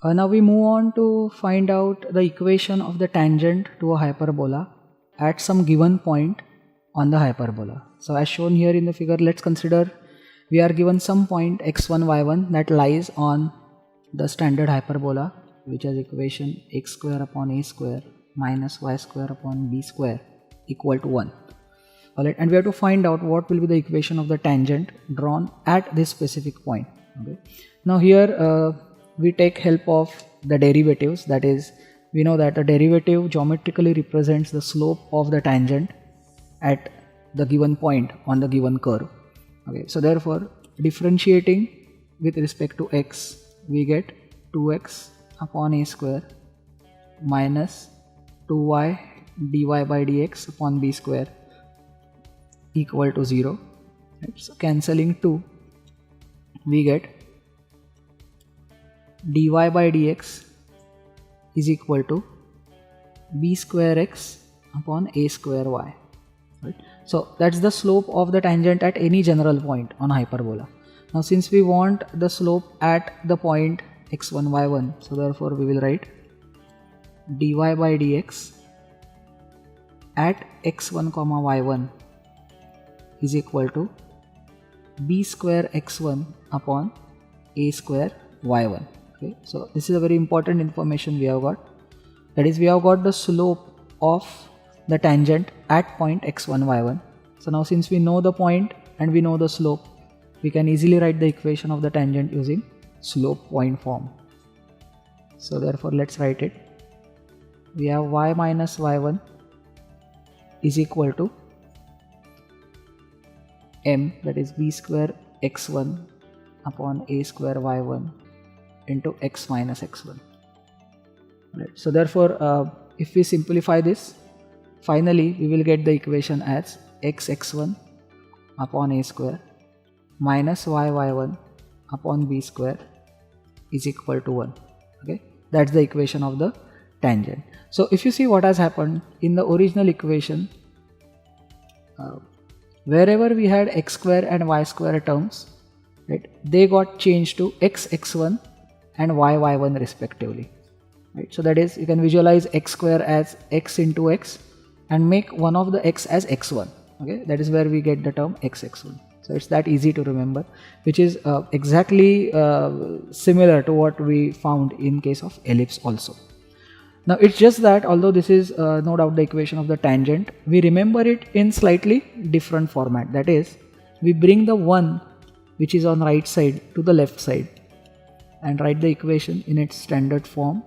Now we move on to find out the equation of the tangent to a hyperbola at some given point on the hyperbola. So as shown here in the figure, let's consider we are given some point x1, y1 that lies on the standard hyperbola, which has equation x square upon a square minus y square upon b square equal to 1. Alright, and we have to find out what will be the equation of the tangent drawn at this specific point. Okay. Now here we take help of the derivatives, that is, we know that the derivative geometrically represents the slope of the tangent at the given point on the given curve. Okay, so therefore differentiating with respect to x, we get 2x upon a square minus 2y dy by dx upon b square equal to 0. Right, so cancelling 2, we get dy by dx is equal to b square x upon a square y. Right? So that's the slope of the tangent at any general point on hyperbola. Now since we want the slope at the point x1, y1, so therefore we will write dy by dx at x1, y1 is equal to b square x1 upon a square y1. Okay, so this is a very important information we have got. That is, we have got the slope of the tangent at point x1, y1. So now since we know the point and we know the slope, we can easily write the equation of the tangent using slope point form. So therefore let's write it. We have y minus y1 is equal to m, that is b square x1 upon a square y1 into x minus x1. Right. So therefore if we simplify this, finally we will get the equation as x1 upon a square minus y1 upon b square is equal to 1. Okay, that's the equation of the tangent. So if you see what has happened in the original equation, wherever we had x square and y square terms, right, they got changed to x1 and y1 respectively. Right, so that is, you can visualize x square as x into x and make one of the x as x1. Okay, that is where we get the term x1. So it's that easy to remember, which is exactly similar to what we found in case of ellipse also. Now it's just that although this is no doubt the equation of the tangent, we remember it in slightly different format. That is, we bring the 1 which is on right side to the left side and write the equation in its standard form.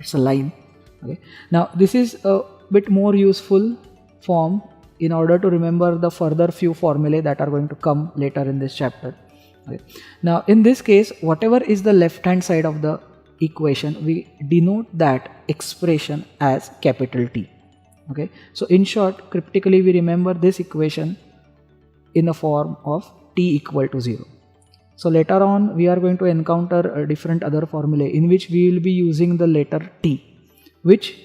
It's a line. Okay. Now this is a bit more useful form in order to remember the further few formulae that are going to come later in this chapter. Okay. Now in this case, whatever is the left hand side of the equation, we denote that expression as capital T. Okay. So in short, cryptically we remember this equation in the form of t equal to 0. So later on we are going to encounter different other formulae in which we will be using the letter t, which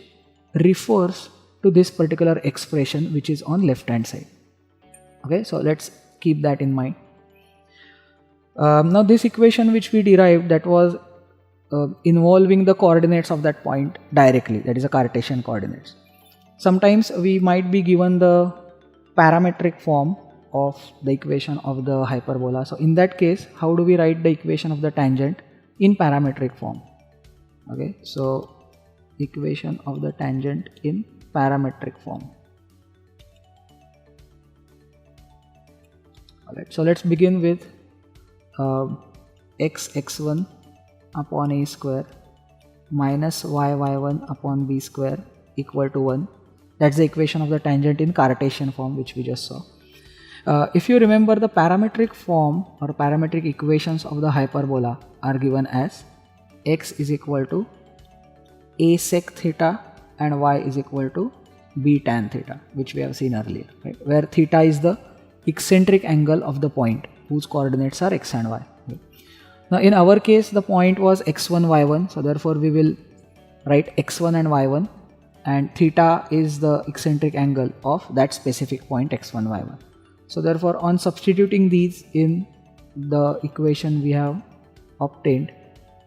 refers to this particular expression which is on left hand side. Okay, so let's keep that in mind. Now this equation which we derived, that was involving the coordinates of that point directly, that is a Cartesian coordinates. Sometimes we might be given the parametric form of the equation of the hyperbola. So in that case, how do we write the equation of the tangent in parametric form? Okay, so equation of the tangent in parametric form. Alright, so let's begin with x1 upon a square minus y1 upon b square equal to 1. That's the equation of the tangent in Cartesian form which we just saw. If you remember, the parametric form or parametric equations of the hyperbola are given as x is equal to a sec theta and y is equal to b tan theta, which we have seen earlier, right? Where theta is the eccentric angle of the point whose coordinates are x and y. Right? Now in our case the point was x1 y1, so therefore we will write x1 and y1, and theta is the eccentric angle of that specific point x1 y1. So therefore on substituting these in the equation we have obtained,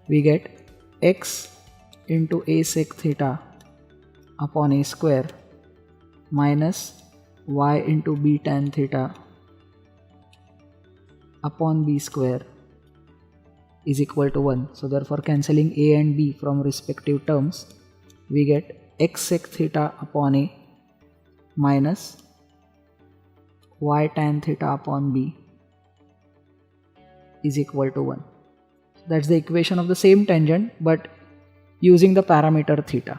we get x into a sec theta upon a square minus y into b tan theta upon b square is equal to 1. So therefore cancelling a and b from respective terms, we get x sec theta upon a minus y tan theta upon b is equal to 1. So that's the equation of the same tangent but using the parameter theta.